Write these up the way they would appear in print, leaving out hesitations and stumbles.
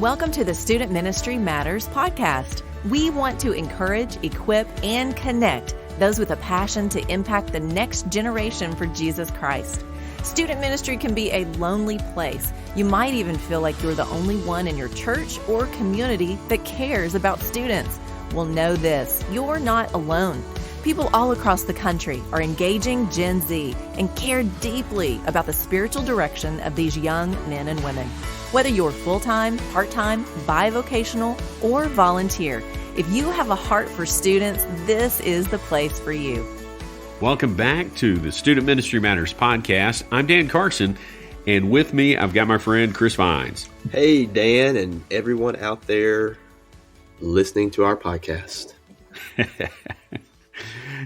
Welcome to the Student Ministry Matters podcast. We want to encourage, equip, and connect those with a passion to impact the next generation for Jesus Christ. Student ministry can be a lonely place. You might even feel like you're the only one in your church or community that cares about students. Well, know this, you're not alone. People all across the country are engaging Gen Z and care deeply about the spiritual direction of these young men and women. Whether you're full-time, part-time, bivocational, or volunteer, if you have a heart for students, this is the place for you. Welcome back to the Student Ministry Matters podcast. I'm Dan Carson, and with me, I've got my friend Chris Vines. Hey, Dan, and everyone out there listening to our podcast.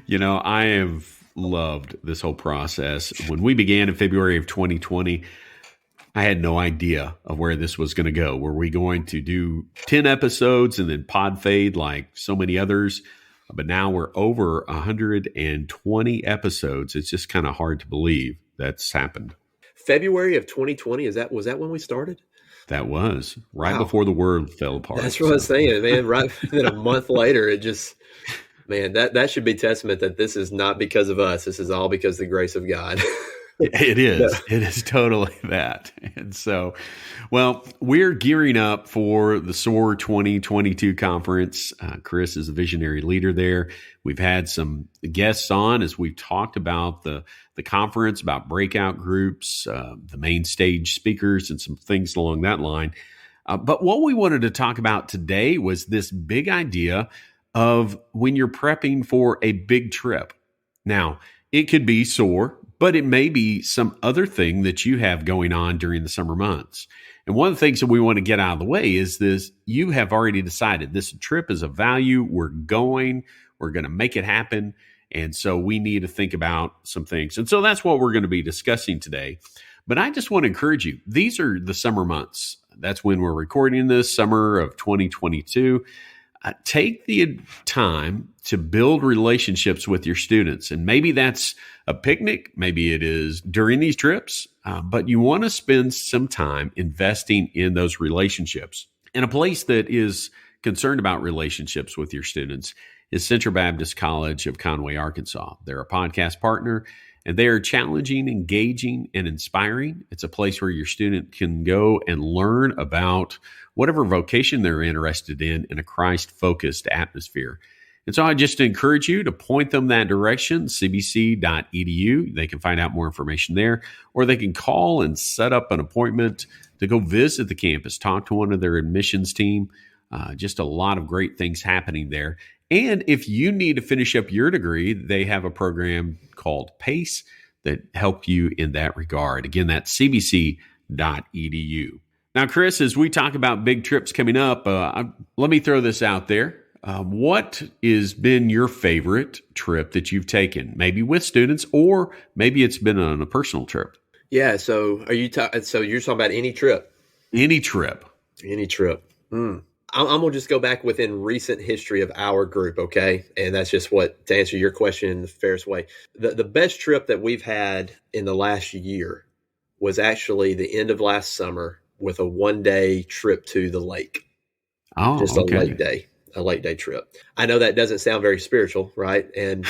You know, I have loved this whole process. When we began in February of 2020, I had no idea of where this was going to go. Were we going to do 10 episodes and then pod fade like so many others? But now we're over 120 episodes. It's just kind of hard to believe that's happened. February of 2020, was that when we started? That was right before the world fell apart. That's what I was saying, man. Right then a month later, it just, man, that should be testament that this is not because of us. This is all because of the grace of God. It is. Yeah. It is totally that. And so, well, we're gearing up for the SOAR 2022 conference. Chris is a visionary leader there. We've had some guests on as we've talked about the conference, about breakout groups, the main stage speakers, and some things along that line. But what we wanted to talk about today was this big idea of when you're prepping for a big trip. Now, it could be SOAR, but it may be some other thing that you have going on during the summer months. And one of the things that we want to get out of the way is this: you have already decided this trip is of value. We're going to make it happen. And so we need to think about some things. And so that's what we're going to be discussing today. But I just want to encourage you. These are the summer months. That's when we're recording this, summer of 2022. Take the time to build relationships with your students. And maybe that's a picnic. Maybe it is during these trips. But you want to spend some time investing in those relationships. And a place that is concerned about relationships with your students is Central Baptist College of Conway, Arkansas. They're a podcast partner, and they are challenging, engaging, and inspiring. It's a place where your student can go and learn about whatever vocation they're interested in a Christ-focused atmosphere. And so I just encourage you to point them that direction, cbc.edu. They can find out more information there, or they can call and set up an appointment to go visit the campus, talk to one of their admissions team. Just a lot of great things happening there. And if you need to finish up your degree, they have a program called PACE that help you in that regard. Again, that's cbc.edu. Now, Chris, as we talk about big trips coming up, let me throw this out there. What has been your favorite trip that you've taken, maybe with students, or maybe it's been on a personal trip? Yeah. So you're talking about any trip? Any trip. Any trip. I'm going to just go back within recent history of our group, okay? And that's just to answer your question in the fairest way. The best trip that we've had in the last year was actually the end of last summer with a one-day trip to the lake. Oh, just okay. A lake day trip. I know that doesn't sound very spiritual, right? And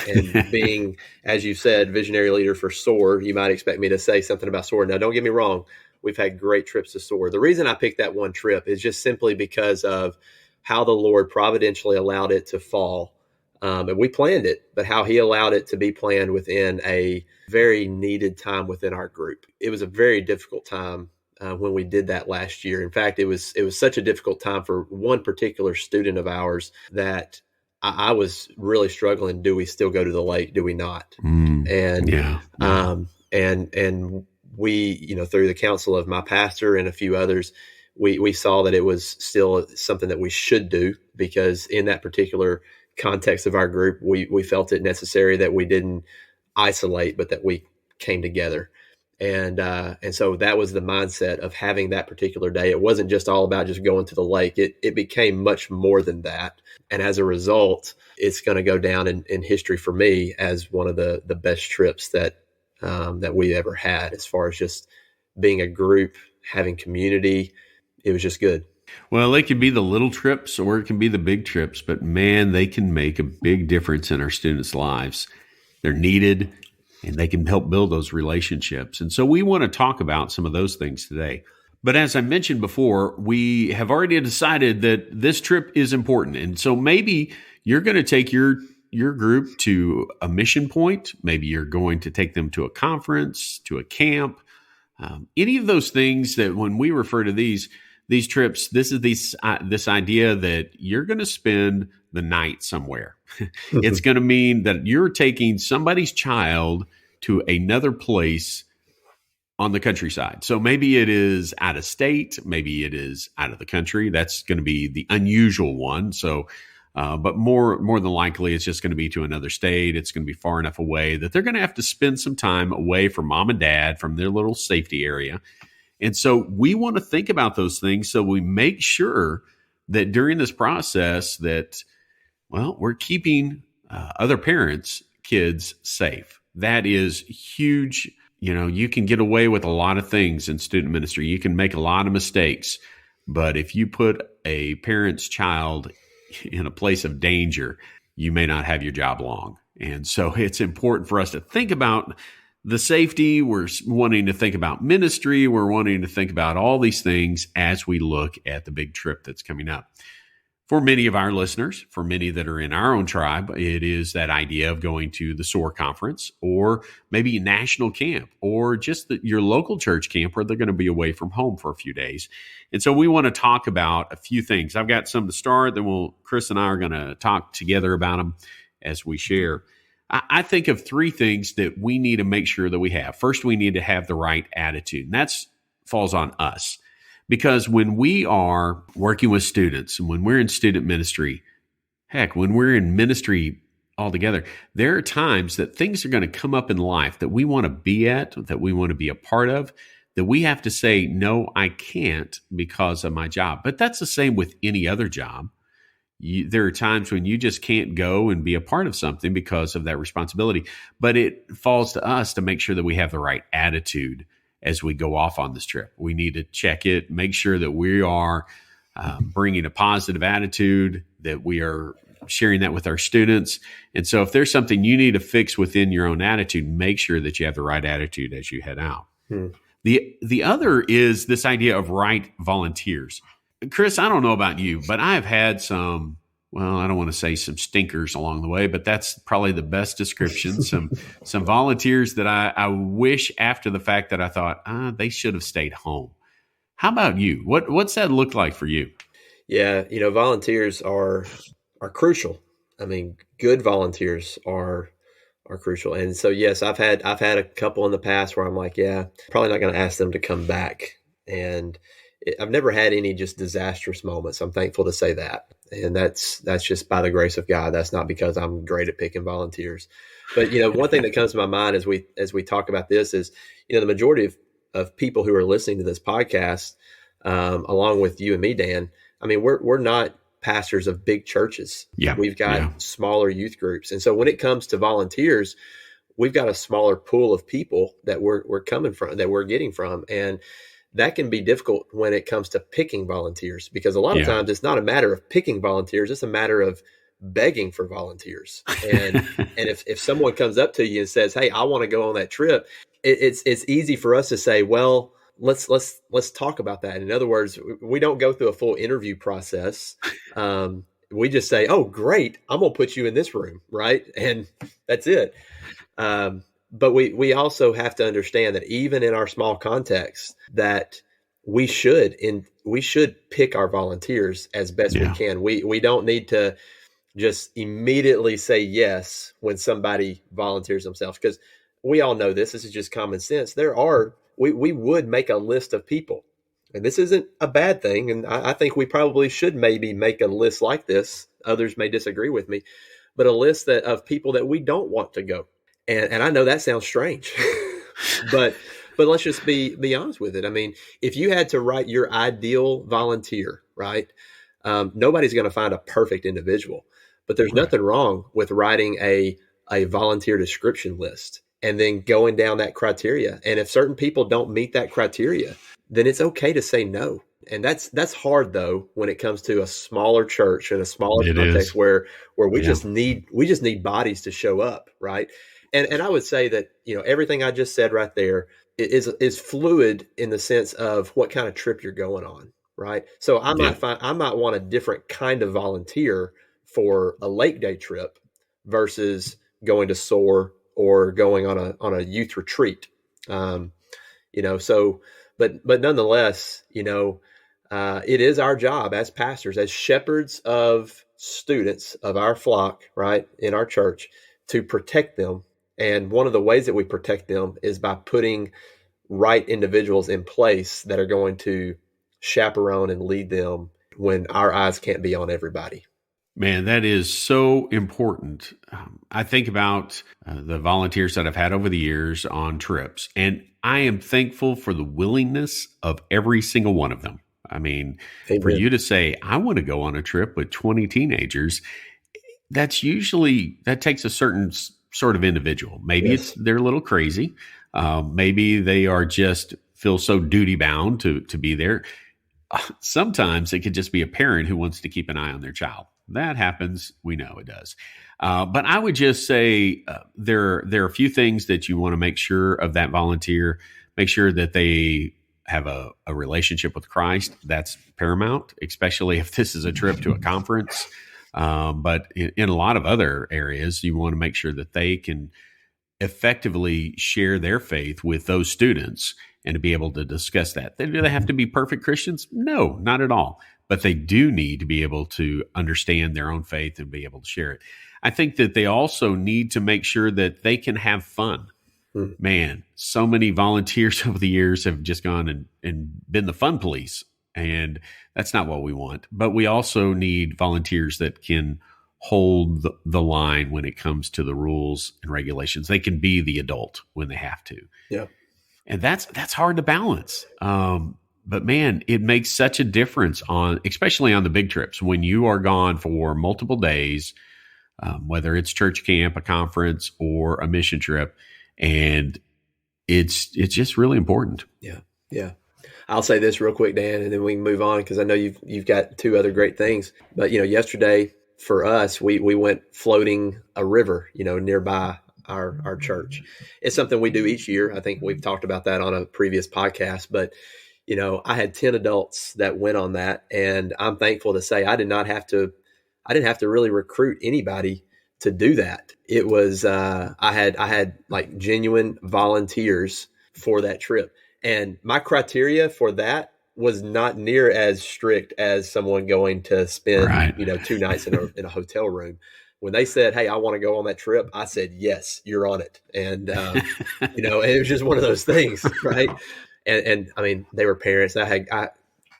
being, as you said, visionary leader for SOAR, you might expect me to say something about SOAR. Now, don't get me wrong. We've had great trips to SOAR. The reason I picked that one trip is just simply because of how the Lord providentially allowed it to fall. And we planned it, but how he allowed it to be planned within a very needed time within our group. It was a very difficult time when we did that last year. In fact, it was such a difficult time for one particular student of ours that I was really struggling. Do we still go to the lake? Do we not? And we, through the counsel of my pastor and a few others, we saw that it was still something that we should do, because in that particular context of our group, we felt it necessary that we didn't isolate, but that we came together. And so that was the mindset of having that particular day. It wasn't just all about just going to the lake. It became much more than that. And as a result, it's going to go down in history for me as one of the best trips that we ever had, as far as just being a group, having community. It was just good. Well, they can be the little trips or it can be the big trips, but man, they can make a big difference in our students' lives. They're needed and they can help build those relationships. And so we want to talk about some of those things today. But as I mentioned before, we have already decided that this trip is important. And so maybe you're going to take your group to a mission point. Maybe you're going to take them to a conference, to a camp, any of those things that when we refer to these trips, this is this idea that you're going to spend the night somewhere. It's going to mean that you're taking somebody's child to another place on the countryside. So maybe it is out of state, maybe it is out of the country. That's going to be the unusual one. So, but more than likely, it's just going to be to another state. It's going to be far enough away that they're going to have to spend some time away from mom and dad, from their little safety area. And so we want to think about those things so we make sure that during this process that, well, we're keeping other parents' kids safe. That is huge. You know, you can get away with a lot of things in student ministry. You can make a lot of mistakes. But if you put a parent's child in a place of danger, you may not have your job long. And so it's important for us to think about the safety. We're wanting to think about ministry. We're wanting to think about all these things as we look at the big trip that's coming up. For many of our listeners, for many that are in our own tribe, it is that idea of going to the SOAR conference or maybe a national camp or just your local church camp where they're going to be away from home for a few days. And so we want to talk about a few things. I've got some to start, then Chris and I are going to talk together about them as we share. I think of three things that we need to make sure that we have. First, we need to have the right attitude, and that falls on us. Because when we are working with students and when we're in student ministry, heck, when we're in ministry altogether, there are times that things are going to come up in life that we want to be at, that we want to be a part of, that we have to say, no, I can't because of my job. But that's the same with any other job. There are times when you just can't go and be a part of something because of that responsibility. But it falls to us to make sure that we have the right attitude as we go off on this trip. We need to check it, make sure that we are bringing a positive attitude, that we are sharing that with our students. And so if there's something you need to fix within your own attitude, make sure that you have the right attitude as you head out. The other is this idea of right volunteers. Chris, I don't know about you, but I've had some, well, I don't want to say some stinkers along the way, but that's probably the best description. Some volunteers that I wish after the fact that I thought, they should have stayed home. How about you? What's that look like for you? Yeah, volunteers are crucial. I mean, good volunteers are crucial. And so, yes, I've had a couple in the past where I'm like, yeah, probably not going to ask them to come back. And I've never had any just disastrous moments. I'm thankful to say that. And that's just by the grace of God. That's not because I'm great at picking volunteers. But, one thing that comes to my mind as we talk about this is, the majority of people who are listening to this podcast, along with you and me, Dan, I mean, we're not pastors of big churches. Yeah. We've got smaller youth groups. And so when it comes to volunteers, we've got a smaller pool of people that we're coming from, that we're getting from. And that can be difficult when it comes to picking volunteers, because a lot of times it's not a matter of picking volunteers. It's a matter of begging for volunteers. And if someone comes up to you and says, hey, I want to go on that trip, it's easy for us to say, well, let's talk about that. In other words, we don't go through a full interview process. We just say, oh, great, I'm going to put you in this room. Right. And that's it. But we also have to understand that even in our small context, that we should pick our volunteers as best we can. We don't need to just immediately say yes when somebody volunteers themselves, because we all know this. This is just common sense. We would make a list of people, and this isn't a bad thing. And I think we probably should maybe make a list like this. Others may disagree with me, but a list of people that we don't want to go. And I know that sounds strange, but let's just be honest with it. I mean, if you had to write your ideal volunteer, right? Nobody's going to find a perfect individual, but there's nothing wrong with writing a volunteer description list and then going down that criteria. And if certain people don't meet that criteria, then it's okay to say no. And that's hard though when it comes to a smaller church and a smaller It context is. where we Yeah. just need bodies to show up, right? And I would say that, everything I just said right there is fluid in the sense of what kind of trip you're going on, right? So I might want a different kind of volunteer for a lake day trip versus going to SOAR or going on a youth retreat. So but nonetheless, it is our job as pastors, as shepherds of students of our flock, right, in our church, to protect them. And one of the ways that we protect them is by putting right individuals in place that are going to chaperone and lead them when our eyes can't be on everybody. Man, that is so important. I think about the volunteers that I've had over the years on trips, and I am thankful for the willingness of every single one of them. I mean, Amen. For you to say, I want to go on a trip with 20 teenagers, that takes a certain sort of individual. Maybe they're a little crazy. Maybe they are just feel so duty bound to be there. Sometimes it could just be a parent who wants to keep an eye on their child. That happens. We know it does. But I would just say there are a few things that you want to make sure of that volunteer. Make sure that they have a relationship with Christ. That's paramount, especially if this is a trip to a conference. But in a lot of other areas, you want to make sure that they can effectively share their faith with those students and to be able to discuss that. Do they have to be perfect Christians? No, not at all. But they do need to be able to understand their own faith and be able to share it. I think that they also need to make sure that they can have fun. Man, so many volunteers over the years have just gone and been the fun police. And that's not what we want. But we also need volunteers that can hold the line when it comes to the rules and regulations. They can be the adult when they have to. Yeah. And that's hard to balance. But man, it makes such a difference especially on the big trips when you are gone for multiple days, whether it's church camp, a conference, or a mission trip. And it's just really important. Yeah. Yeah. I'll say this real quick, Dan, and then we can move on because I know you've got two other great things. But, yesterday for us, we went floating a river, nearby our church. It's something we do each year. I think we've talked about that on a previous podcast, but I had 10 adults that went on that, and I'm thankful to say I didn't have to really recruit anybody to do that. It was I had like genuine volunteers for that trip. And my criteria for that was not near as strict as someone going to spend 2 nights in a hotel room. When they said, "Hey, I want to go on that trip," I said, "Yes, you're on it." And it was just one of those things, right? And I mean, they were parents.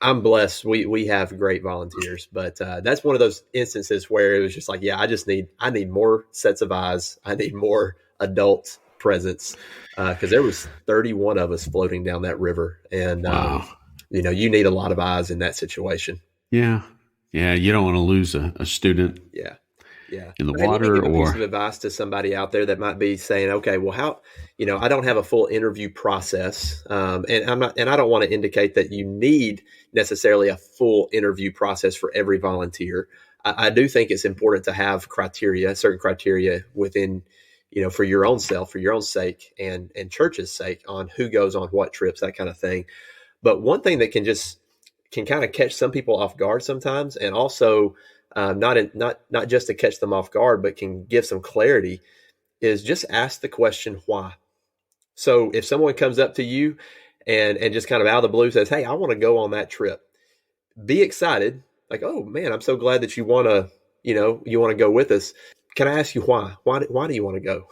I'm blessed. We have great volunteers, but that's one of those instances where it was just like, yeah, I need more sets of eyes. I need more adult presence because there was 31 of us floating down that river, and wow. You need a lot of eyes in that situation. Yeah, you don't want to lose a student. Yeah. In the water, a piece of advice to somebody out there that might be saying, okay, well, how, I don't have a full interview process. And I don't want to indicate that you need necessarily a full interview process for every volunteer. I do think it's important to have certain criteria within, for your own self, for your own sake and church's sake on who goes on what trips, that kind of thing. But one thing that can kind of catch some people off guard sometimes, and also not just to catch them off guard, but can give some clarity, is just ask the question, why? So if someone comes up to you and just kind of out of the blue says, "Hey, I want to go on that trip," be excited. Like, "Oh man, I'm so glad that you want to go with us. Can I ask you why? Why do you want to go?"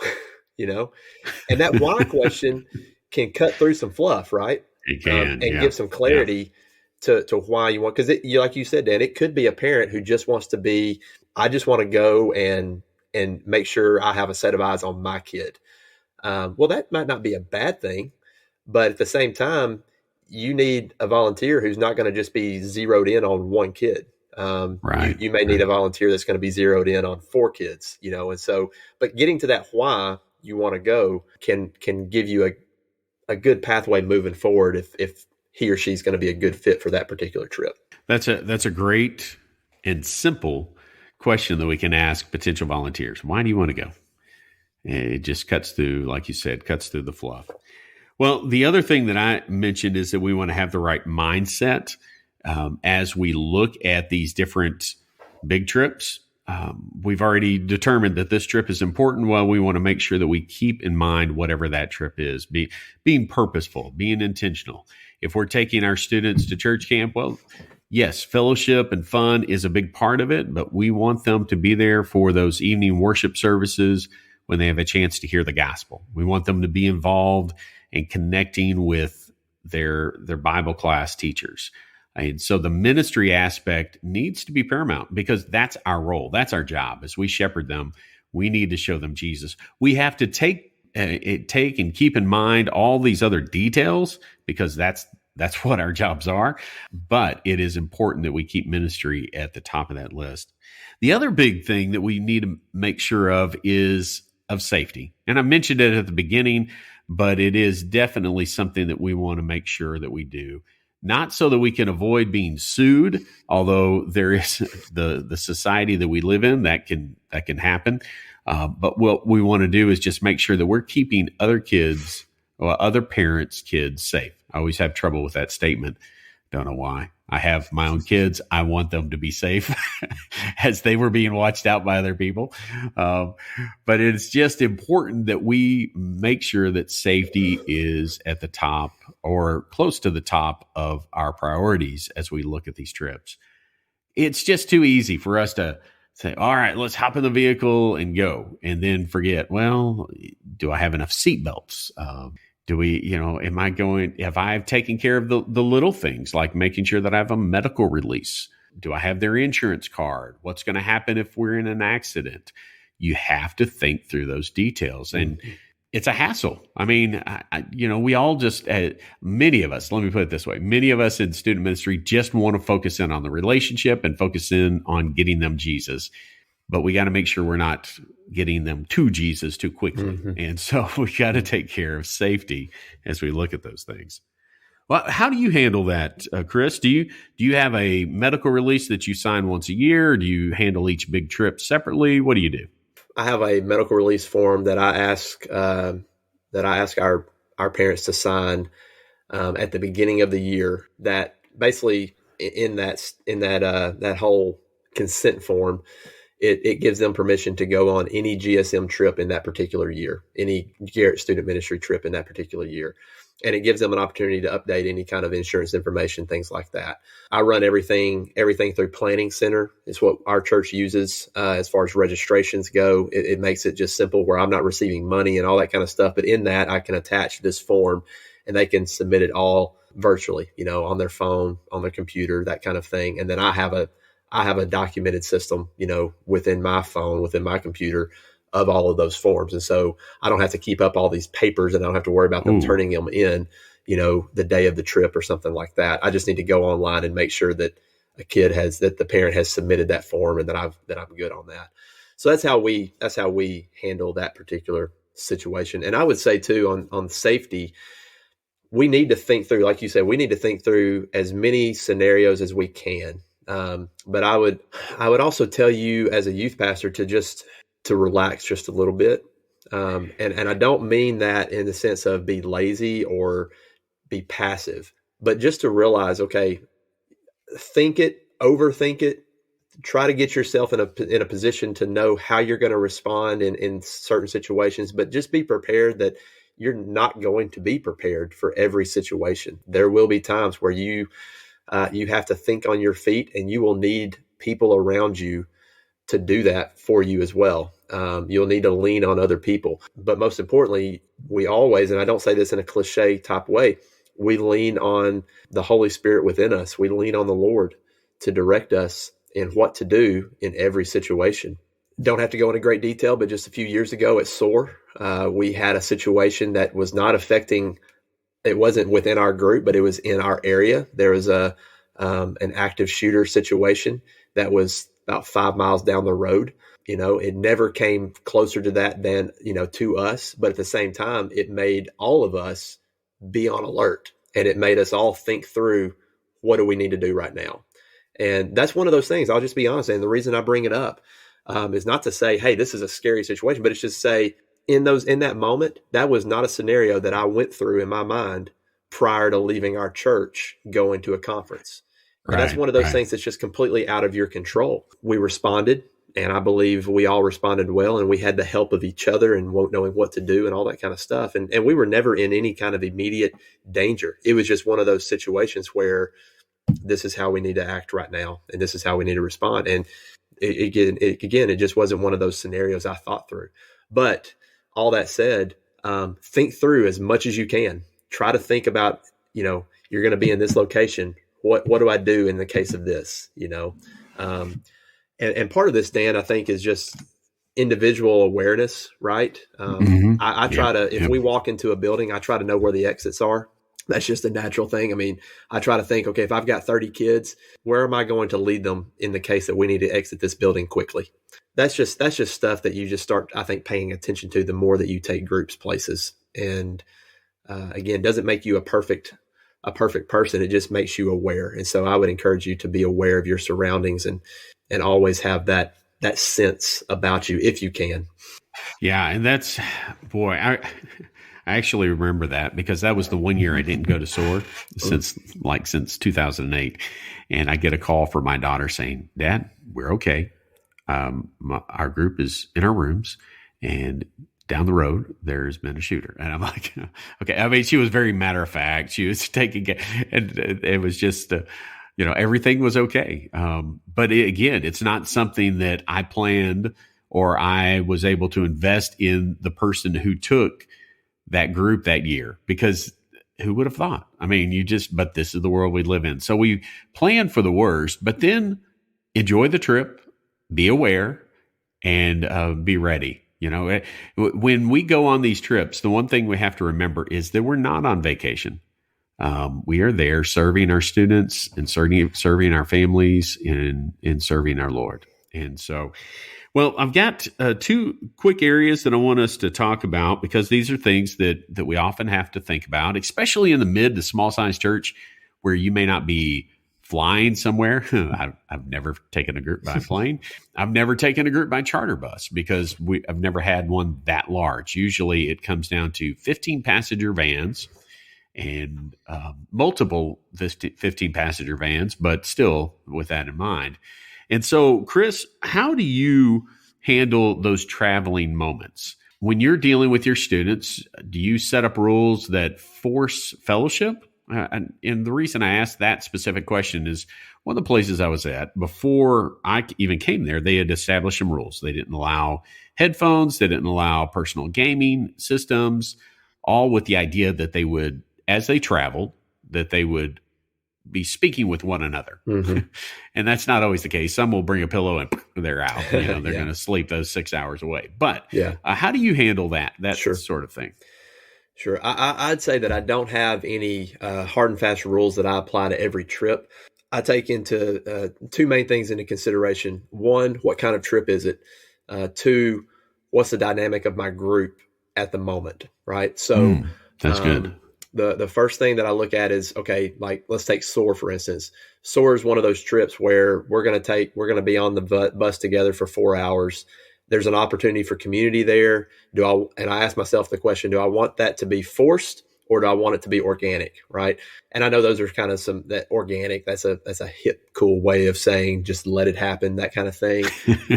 And that why question can cut through some fluff, right? It can, and give some clarity to why you want, because like you said, Dan, it could be a parent who just wants to be, I just want to go and make sure I have a set of eyes on my kid. Well, that might not be a bad thing, but at the same time, you need a volunteer who's not going to just be zeroed in on one kid. Right. You may need a volunteer that's going to be zeroed in on 4 kids, and so, but getting to that why you want to go can give you a good pathway moving forward if he or she's going to be a good fit for that particular trip. That's a great and simple question that we can ask potential volunteers. Why do you want to go? It just cuts through, like you said, cuts through the fluff. Well, the other thing that I mentioned is that we want to have the right mindset as we look at these different big trips. We've already determined that this trip is important. Well, we want to make sure that we keep in mind whatever that trip is, being purposeful, being intentional. If we're taking our students to church camp, well, yes, fellowship and fun is a big part of it, but we want them to be there for those evening worship services when they have a chance to hear the gospel. We want them to be involved in connecting with their Bible class teachers. And so the ministry aspect needs to be paramount because that's our role. That's our job. As we shepherd them, we need to show them Jesus. We have to take and keep in mind all these other details because that's what our jobs are. But it is important that we keep ministry at the top of that list. The other big thing that we need to make sure of is of safety. And I mentioned it at the beginning, but it is definitely something that we want to make sure that we do. Not so that we can avoid being sued, although there is the society that we live in that can happen. But what we want to do is just make sure that we're keeping other kids or other parents' kids safe. I always have trouble with that statement. Don't know why. I have my own kids. I want them to be safe as they were being watched out by other people. But it's just important that we make sure that safety is at the top or close to the top of our priorities as we look at these trips. It's just too easy for us to say, all right, let's hop in the vehicle and go, and then forget, well, do I have enough seatbelts? Have I taken care of the little things like making sure that I have a medical release? Do I have their insurance card? What's going to happen if we're in an accident? You have to think through those details. And it's a hassle. I mean, we all just, many of us, let me put it this way, many of us in student ministry just want to focus in on the relationship and focus in on getting them Jesus. But we got to make sure we're not getting them to Jesus too quickly. Mm-hmm. And so we got to take care of safety as we look at those things. Well, how do you handle that, Chris? Do you have a medical release that you sign once a year? Or do you handle each big trip separately? What do you do? I have a medical release form that I ask our parents to sign at the beginning of the year. That basically in that whole consent form, it gives them permission to go on any GSM trip in that particular year, any Garrett student ministry trip in that particular year. And it gives them an opportunity to update any kind of insurance information, things like that. I run everything through Planning Center. It's what our church uses as far as registrations go. It makes it just simple where I'm not receiving money and all that kind of stuff. But in that, I can attach this form and they can submit it all virtually, on their phone, on their computer, that kind of thing. And then I have a documented system, within my phone, within my computer of all of those forms. And so I don't have to keep up all these papers and I don't have to worry about them turning them in, the day of the trip or something like that. I just need to go online and make sure that the parent has submitted that form and that I'm good on that. So that's how we handle that particular situation. And I would say too, on safety, we need to think through, like you said, we need to think through as many scenarios as we can. But I would also tell you as a youth pastor to relax just a little bit. And I don't mean that in the sense of be lazy or be passive, but just to realize, okay, think it, overthink it, try to get yourself in a position to know how you're going to respond in certain situations, but just be prepared that you're not going to be prepared for every situation. There will be times where you have to think on your feet and you will need people around you to do that for you as well. You'll need to lean on other people. But most importantly, we always, and I don't say this in a cliche type way, we lean on the Holy Spirit within us. We lean on the Lord to direct us in what to do in every situation. Don't have to go into great detail, but just a few years ago at SOAR, we had a situation that was not affecting, it wasn't within our group, but it was in our area. There was an active shooter situation that was about 5 miles down the road. It never came closer to that than, to us. But at the same time, it made all of us be on alert. and it made us all think through, what do we need to do right now? And that's one of those things. I'll just be honest. And the reason I bring it up is not to say, hey, this is a scary situation, but it's just say in that moment, that was not a scenario that I went through in my mind prior to leaving our church, going to a conference. And that's one of those things that's just completely out of your control. We responded, and I believe we all responded well, and we had the help of each other and knowing what to do and all that kind of stuff. And we were never in any kind of immediate danger. It was just one of those situations where this is how we need to act right now, and this is how we need to respond. And it just wasn't one of those scenarios I thought through. But all that said, think through as much as you can. Try to think about, you're going to be in this location. What do I do in the case of this? And part of this, Dan, I think, is just individual awareness, right? I try to, if we walk into a building, I try to know where the exits are. That's just a natural thing. I mean, I try to think, okay, if I've got 30 kids, where am I going to lead them in the case that we need to exit this building quickly? That's just stuff that you just start, I think, paying attention to the more that you take groups places. And again, doesn't make you a perfect person. It just makes you aware. And so I would encourage you to be aware of your surroundings and always have that sense about you if you can. Yeah. And that's, boy, I actually remember that because that was the one year I didn't go to SOAR since 2008. And I get a call from my daughter saying, Dad, we're okay. Our group is in our rooms, and down the road, there's been a shooter. And I'm like, okay. I mean, she was very matter of fact. She was taking it, and it was just, everything was okay. But again, it's not something that I planned or I was able to invest in the person who took that group that year, because who would have thought? I mean, but this is the world we live in. So we plan for the worst, but then enjoy the trip, be aware, and be ready. When we go on these trips, the one thing we have to remember is that we're not on vacation. We are there serving our students and serving our families and serving our Lord. And so, well, I've got two quick areas that I want us to talk about, because these are things that we often have to think about, especially in the mid to small size church where you may not be flying somewhere. I've never taken a group by plane. I've never taken a group by charter bus because I've never had one that large. Usually it comes down to 15 passenger vans and multiple 15 passenger vans, but still with that in mind. And so, Chris, how do you handle those traveling moments? When you're dealing with your students, do you set up rules that force fellowship? And the reason I asked that specific question is one of the places I was at before I even came there, they had established some rules. They didn't allow headphones. They didn't allow personal gaming systems, all with the idea that they would, as they traveled, that they would be speaking with one another. Mm-hmm. And that's not always the case. Some will bring a pillow and they're out. They're going to sleep those 6 hours away. But how do you handle that sort of thing? Sure. I'd say that I don't have any hard and fast rules that I apply to every trip. I take into two main things into consideration. One, what kind of trip is it? Two, what's the dynamic of my group at the moment, right? So that's good. The first thing that I look at is, okay, like let's take SOAR, for instance. SOAR is one of those trips where we're going to be on the bus together for 4 hours. There's an opportunity for community there. And I ask myself the question, do I want that to be forced or do I want it to be organic? Right. And I know those are kind of that organic, that's a hip, cool way of saying, just let it happen, that kind of thing.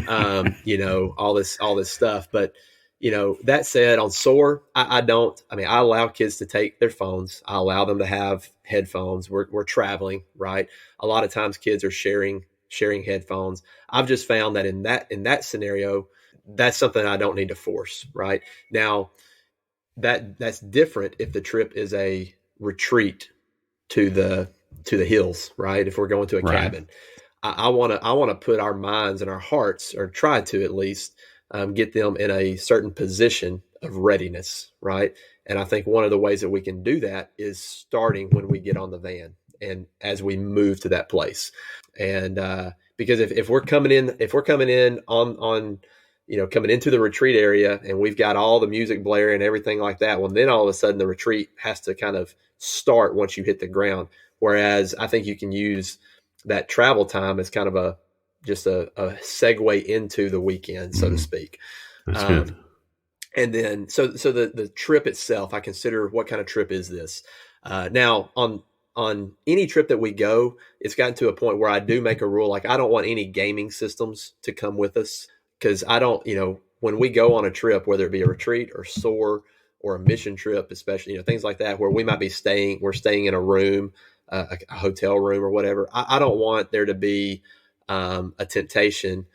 All this stuff. But, that said, on SOAR, I allow kids to take their phones. I allow them to have headphones. We're traveling, right? A lot of times kids are sharing headphones. I've just found that in that scenario, that's something I don't need to force, right? Now, that's different if the trip is a retreat to the hills, right? If we're going to a cabin. I want to put our minds and our hearts, or try to at least, get them in a certain position of readiness, right? And I think one of the ways that we can do that is starting when we get on the van and as we move to that place. And because if we're coming in on coming into the retreat area and we've got all the music blaring and everything like that. Well, then all of a sudden the retreat has to kind of start once you hit the ground. Whereas I think you can use that travel time as kind of just a segue into the weekend, so to speak. That's good. And then, so the trip itself, I consider what kind of trip is this? Now on any trip that we go, it's gotten to a point where I do make a rule. Like, I don't want any gaming systems to come with us, because I don't, when we go on a trip, whether it be a retreat or SOAR or a mission trip, especially, things like that, where we might be we're staying in a room, a hotel room or whatever. I don't want there to be a temptation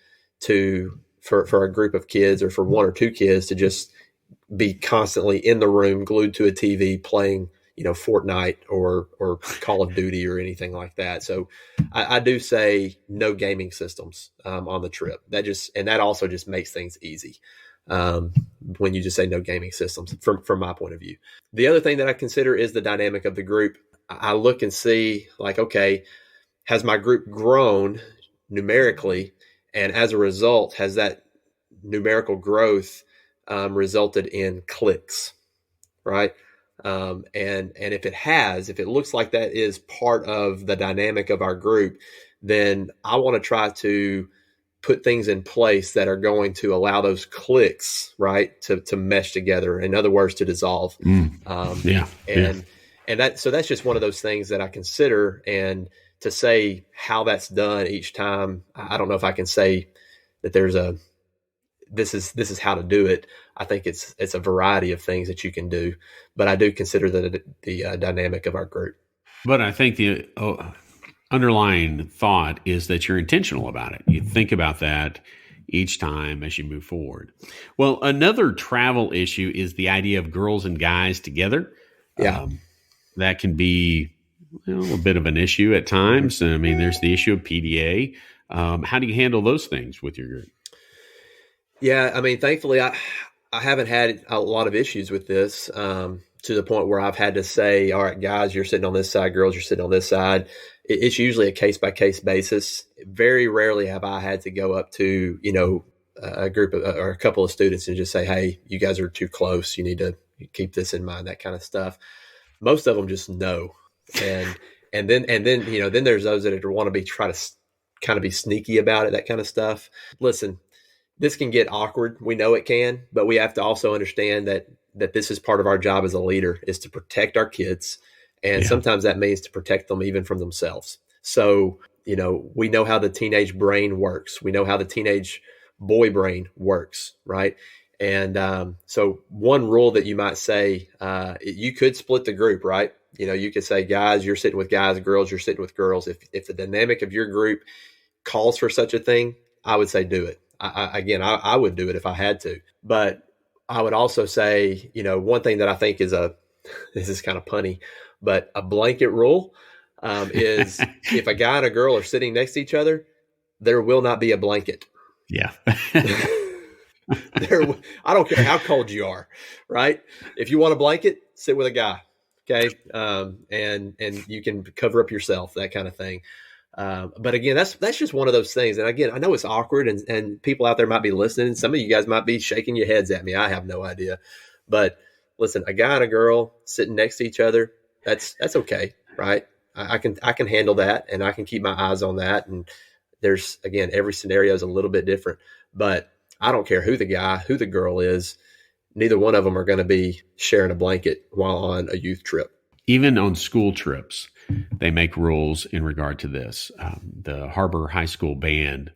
for a group of kids, or for one or two kids, to just be constantly in the room, glued to a TV, playing, Fortnite or Call of Duty or anything like that. So I do say no gaming systems on the trip. That also just makes things easy when you just say no gaming systems from my point of view. The other thing that I consider is the dynamic of the group. I look and see, like, okay, has my group grown numerically? And as a result, has that numerical growth resulted in cliques, right? And if it looks like that is part of the dynamic of our group, then I want to try to put things in place that are going to allow those cliques, right, to mesh together. In other words, to dissolve. And that's just one of those things that I consider. And to say how that's done each time, I don't know if I can say that there's this is how to do it. I think it's a variety of things that you can do, but I do consider the dynamic of our group. But I think the underlying thought is that you're intentional about it. You think about that each time as you move forward. Well, another travel issue is the idea of girls and guys together. Yeah. That can be a bit of an issue at times. I mean, there's the issue of PDA. How do you handle those things with your group? Yeah, I mean, thankfully, I haven't had a lot of issues with this to the point where I've had to say, all right, guys, you're sitting on this side, girls, you're sitting on this side. It's usually a case-by-case basis. Very rarely have I had to go up to, a group or a couple of students and just say, hey, you guys are too close. You need to keep this in mind, that kind of stuff. Most of them just know. And then then there's those that want to try to kind of be sneaky about it, that kind of stuff. Listen, this can get awkward. We know it can, but we have to also understand that this is part of our job as a leader, is to protect our kids. And sometimes that means to protect them even from themselves. So, we know how the teenage brain works. We know how the teenage boy brain works, right? And so one rule that you might say, you could split the group, right? You could say, guys, you're sitting with guys, girls, you're sitting with girls. If the dynamic of your group calls for such a thing, I would say do it. I would do it if I had to. But I would also say, one thing that I think is this is kind of punny, but a blanket rule is if a guy and a girl are sitting next to each other, there will not be a blanket. Yeah. I don't care how cold you are, right? If you want a blanket, sit with a guy. Okay. And you can cover up yourself, that kind of thing. But again, that's just one of those things. And again, I know it's awkward and people out there might be listening, and some of you guys might be shaking your heads at me. I have no idea, but listen, a guy and a girl sitting next to each other, that's okay. Right. I can handle that, and I can keep my eyes on that. And there's, again, every scenario is a little bit different, but I don't care who the guy, who the girl is. Neither one of them are going to be sharing a blanket while on a youth trip. Even on school trips, they make rules in regard to this. The Harbor High School band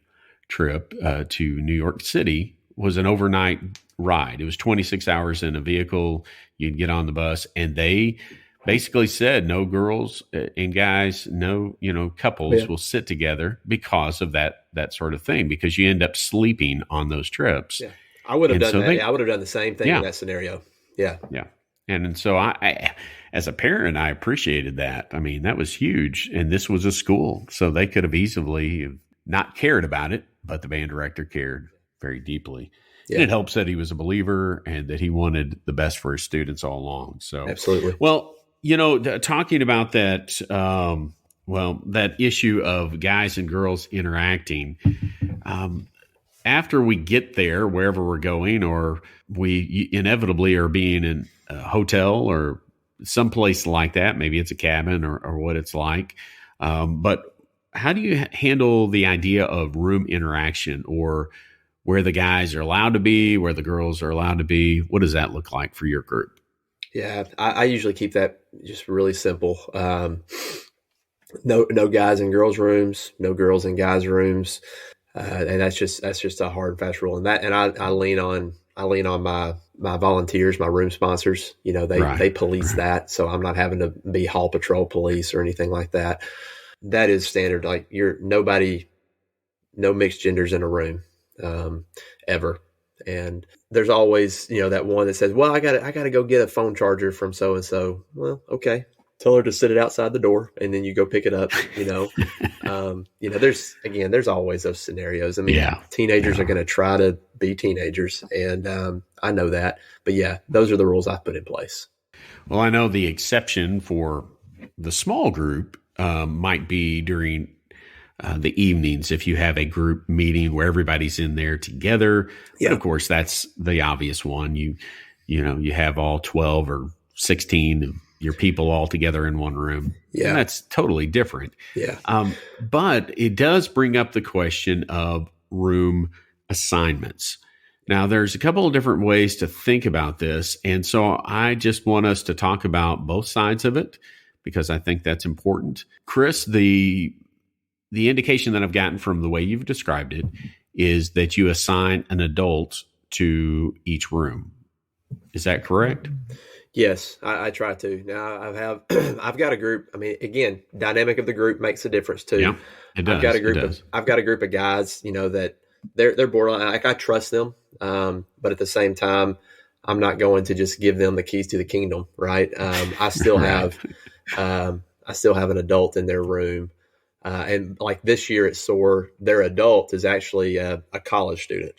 trip to New York City was an overnight ride. It was 26 hours in a vehicle. You'd get on the bus, and they basically said no girls and guys, no, couples will sit together because of that sort of thing, because you end up sleeping on those trips. Yeah. I would have done that. I would have done the same thing in that scenario. Yeah. Yeah. And so I, as a parent, I appreciated that. I mean, that was huge. And this was a school, so they could have easily not cared about it, but the band director cared very deeply. Yeah. And it helps that he was a believer and that he wanted the best for his students all along. So absolutely. Well, talking about that, that issue of guys and girls interacting, after we get there, wherever we're going, or we inevitably are being in a hotel or someplace like that, maybe it's a cabin or what it's like. But how do you handle the idea of room interaction, or where the guys are allowed to be, where the girls are allowed to be? What does that look like for your group? Yeah, I usually keep that just really simple. No guys in girls' rooms, no girls in guys' rooms, and that's just a hard and fast rule. And I lean on my volunteers, my room sponsors. They police that, so I'm not having to be hall patrol police or anything like that. That is standard. Like no mixed genders in a room ever. And there's always, that one that says, well, I gotta go get a phone charger from so-and-so. Well, okay. Tell her to sit it outside the door, and then you go pick it up, there's always those scenarios. I mean, teenagers are going to try to be teenagers, and I know that, but those are the rules I've put in place. Well, I know the exception for the small group might be during the evenings, if you have a group meeting where everybody's in there together. Yeah. But of course, that's the obvious one. You have all 12 or 16 of your people all together in one room. Yeah. And that's totally different. Yeah. But it does bring up the question of room assignments. Now, there's a couple of different ways to think about this. And so I just want us to talk about both sides of it, because I think that's important. Chris, the indication that I've gotten from the way you've described it is that you assign an adult to each room. Is that correct? Yes, I try to. Now I've got a group. I mean, again, dynamic of the group makes a difference too. Yeah, it does. I've got a group of guys, that they're borderline. Like, I trust them, but at the same time, I'm not going to just give them the keys to the kingdom, right? I still have an adult in their room. And like this year at SOAR, their adult is actually a college student.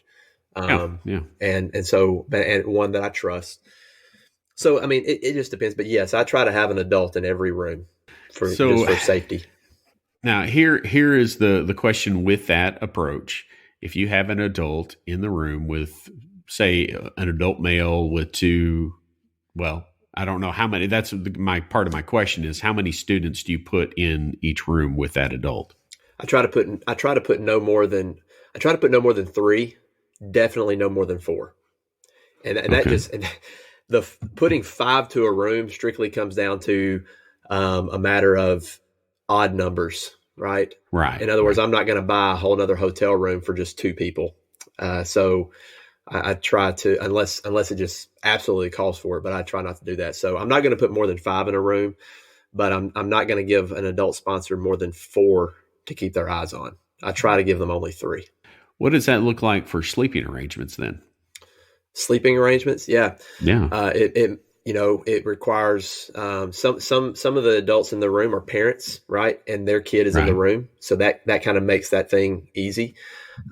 And one that I trust. So, I mean, it just depends. But yes, I try to have an adult in every room for safety. Now, here is the question with that approach. If you have an adult in the room with, say, an adult male with two, well, I don't know how many. That's my part of my question is, how many students do you put in each room with that adult? I try to put no more than 3. Definitely no more than 4. And that just the putting 5 to a room strictly comes down to a matter of odd numbers, right? Right. In other words, I'm not going to buy a whole other hotel room for just 2 people. So I try to, unless it just absolutely calls for it, but I try not to do that. So I'm not going to put more than 5 in a room, but I'm not going to give an adult sponsor more than 4 to keep their eyes on. I try to give them only 3. What does that look like for sleeping arrangements then? Sleeping arrangements, yeah. It requires some of the adults in the room are parents, right? And their kid is in the room, so that kind of makes that thing easy.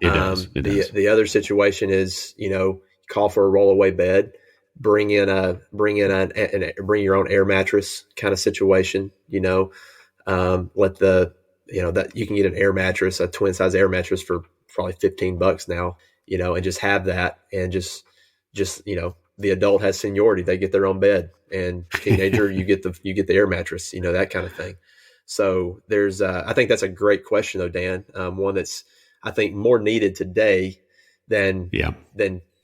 It does. The other situation is, call for a rollaway bed, bring your own air mattress kind of situation. That you can get an air mattress, a twin size air mattress for probably $15 now, and just have that, and just the adult has seniority. They get their own bed, and teenager, you get the air mattress, that kind of thing. So there's, I think that's a great question though, Dan. One that's, I think, more needed today than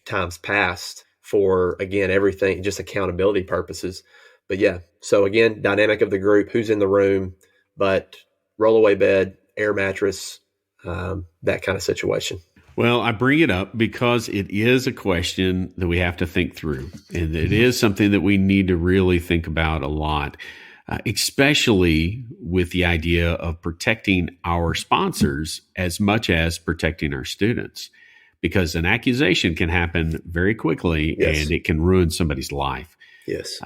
times past for, again, everything, just accountability purposes. But so again, dynamic of the group, who's in the room, but rollaway bed, air mattress, that kind of situation. Well, I bring it up because it is a question that we have to think through, and it is something that we need to really think about a lot, especially with the idea of protecting our sponsors as much as protecting our students, because an accusation can happen very quickly, and it can ruin somebody's life. Yes.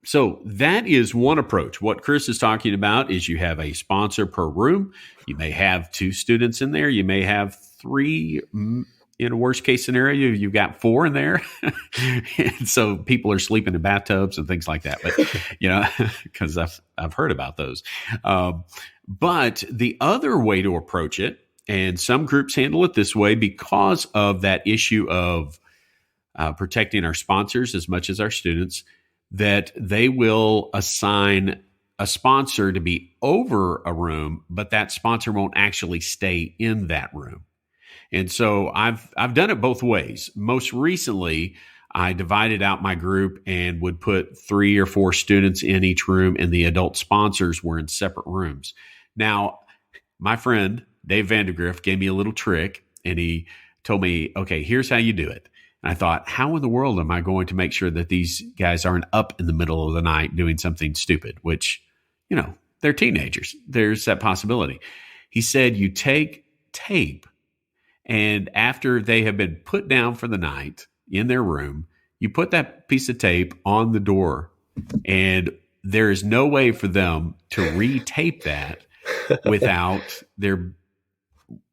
So that is one approach. What Chris is talking about is you have a sponsor per room. You may have 2 students in there. You may have 3. In a worst case scenario, you've got 4 in there. And so people are sleeping in bathtubs and things like that. But, because I've heard about those. But the other way to approach it, and some groups handle it this way because of that issue of protecting our sponsors as much as our students, that they will assign a sponsor to be over a room, but that sponsor won't actually stay in that room. And so I've done it both ways. Most recently, I divided out my group and would put 3 or 4 students in each room, and the adult sponsors were in separate rooms. Now, my friend, Dave Vandergrift, gave me a little trick, and he told me, okay, here's how you do it. And I thought, how in the world am I going to make sure that these guys aren't up in the middle of the night doing something stupid, which, they're teenagers. There's that possibility. He said, you take tape, and after they have been put down for the night in their room, you put that piece of tape on the door, and there is no way for them to retape that without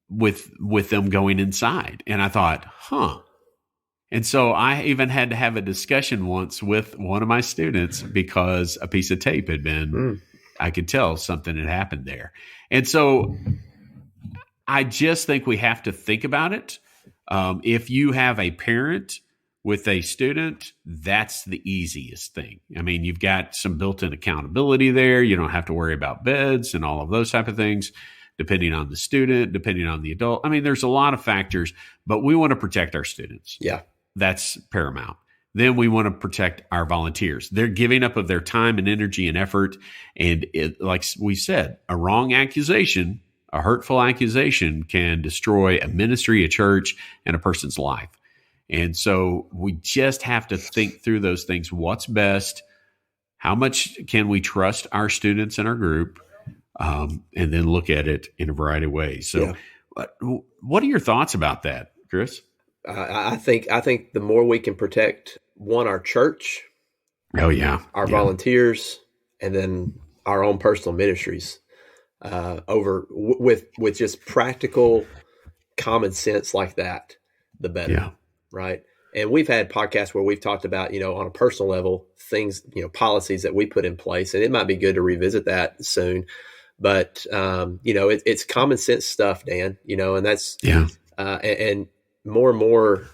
with them going inside. And I thought, And so I even had to have a discussion once with one of my students because a piece of tape had been, I could tell something had happened there. And so I just think we have to think about it. If you have a parent with a student, that's the easiest thing. I mean, you've got some built-in accountability there. You don't have to worry about beds and all of those type of things, depending on the student, depending on the adult. I mean, there's a lot of factors, but we want to protect our students. Yeah. That's paramount. Then we want to protect our volunteers. They're giving up of their time and energy and effort. And like we said, a wrong accusation, a hurtful accusation can destroy a ministry, a church, and a person's life. And so we just have to think through those things. What's best? How much can we trust our students in our group? And then look at it in a variety of ways. So what are your thoughts about that, Chris? I think the more we can protect, our church, our volunteers, and then our own personal ministries, with just practical common sense like that, the better. Yeah. Right. And we've had podcasts where we've talked about, on a personal level, things, policies that we put in place, and it might be good to revisit that soon. But, it's common sense stuff, Dan, and that's, and more,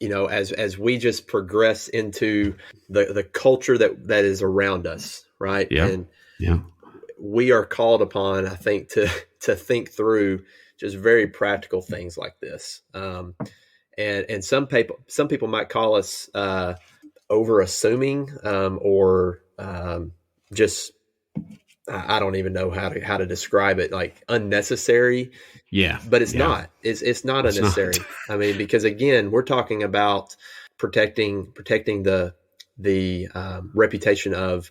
as we just progress into the culture that is around us. Right. Yeah. And we are called upon, I think, to think through just very practical things like this. And some people might call us over assuming, or just, I don't even know how to describe it, like unnecessary. Yeah. But it's not. It's not unnecessary. I mean, because again, we're talking about protecting the reputation of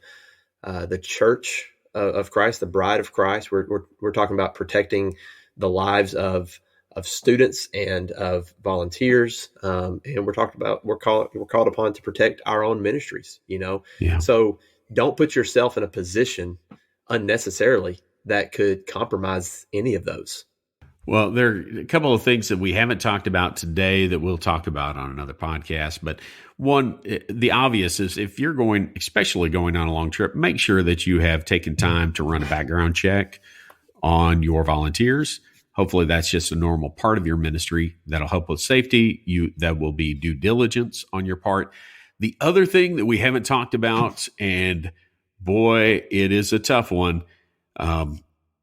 the church of Christ, the bride of Christ. We're talking about protecting the lives of students and of volunteers, and we're called upon to protect our own ministries. So don't put yourself in a position unnecessarily that could compromise any of those. Well, there are a couple of things that we haven't talked about today that we'll talk about on another podcast. But one, the obvious is if you're especially going on a long trip, make sure that you have taken time to run a background check on your volunteers. Hopefully that's just a normal part of your ministry that'll help with safety. That will be due diligence on your part. The other thing that we haven't talked about, and boy, it is a tough one,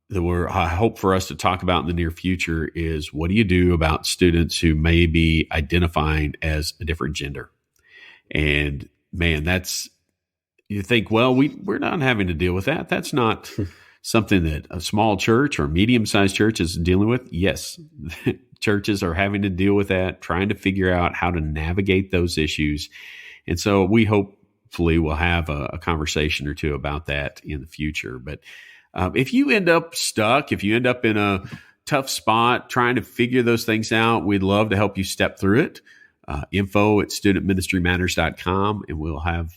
that I hope for us to talk about in the near future, is what do you do about students who may be identifying as a different gender? And man, you think, well, we're not having to deal with that. That's not something that a small church or medium-sized church is dealing with. Yes, churches are having to deal with that, trying to figure out how to navigate those issues. And so we hopefully will have a conversation or two about that in the future. But if you end up stuck, if you end up in a tough spot trying to figure those things out, we'd love to help you step through it. info@studentministrymatters.com, and we'll have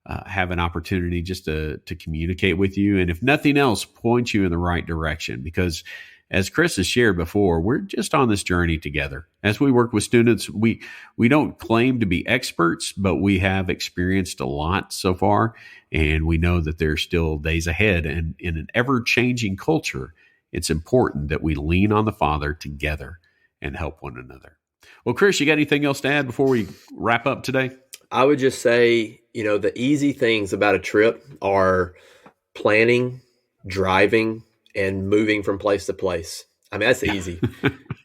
an opportunity just to communicate with you. And if nothing else, point you in the right direction, because as Chris has shared before, we're just on this journey together. As we work with students, we don't claim to be experts, but we have experienced a lot so far, and we know that there's still days ahead. And in an ever-changing culture, it's important that we lean on the Father together and help one another. Well, Chris, you got anything else to add before we wrap up today? I would just say, the easy things about a trip are planning, driving, and moving from place to place. I mean, that's easy.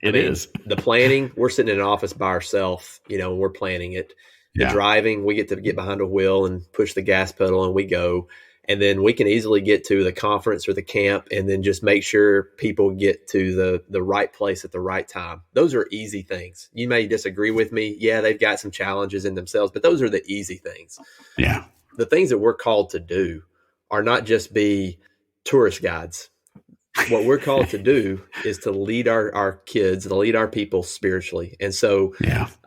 It is. The planning, we're sitting in an office by ourselves, and we're planning it. The driving, we get to get behind a wheel and push the gas pedal and we go. And then we can easily get to the conference or the camp and then just make sure people get to the right place at the right time. Those are easy things. You may disagree with me. Yeah, they've got some challenges in themselves, but those are the easy things. Yeah. The things that we're called to do are not just be tourist guides. What we're called to do is to lead our kids, to lead our people spiritually. And so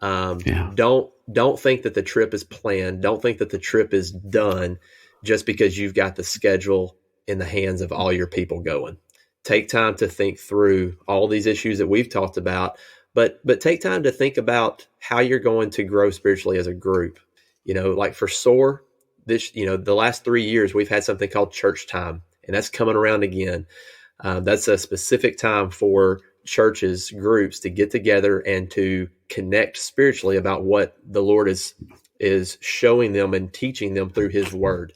don't think that the trip is planned. Don't think that the trip is done just because you've got the schedule in the hands of all your people going. Take time to think through all these issues that we've talked about, but take time to think about how you're going to grow spiritually as a group. Like for SOAR, the last 3 years, we've had something called church time, and that's coming around again. That's a specific time for churches, groups to get together and to connect spiritually about what the Lord is showing them and teaching them through His Word.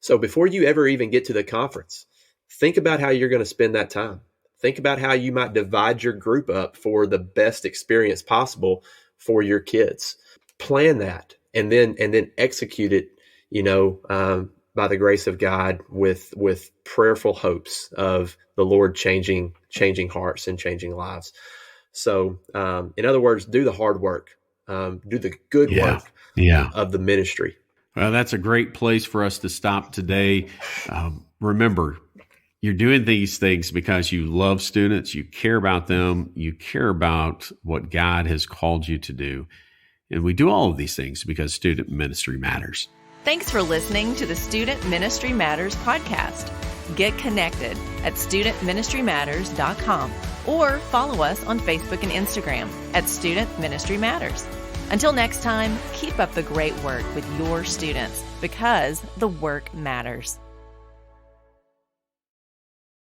So before you ever even get to the conference, think about how you're going to spend that time. Think about how you might divide your group up for the best experience possible for your kids. Plan that and then execute it, by the grace of God with prayerful hopes of the Lord changing hearts and changing lives. So, in other words, do the hard work, do the good work of the ministry. Well, that's a great place for us to stop today. Remember, you're doing these things because you love students, you care about them, you care about what God has called you to do. And we do all of these things because student ministry matters. Thanks for listening to the Student Ministry Matters podcast. Get connected at studentministrymatters.com or follow us on Facebook and Instagram at Student Ministry Matters. Until next time, keep up the great work with your students because the work matters.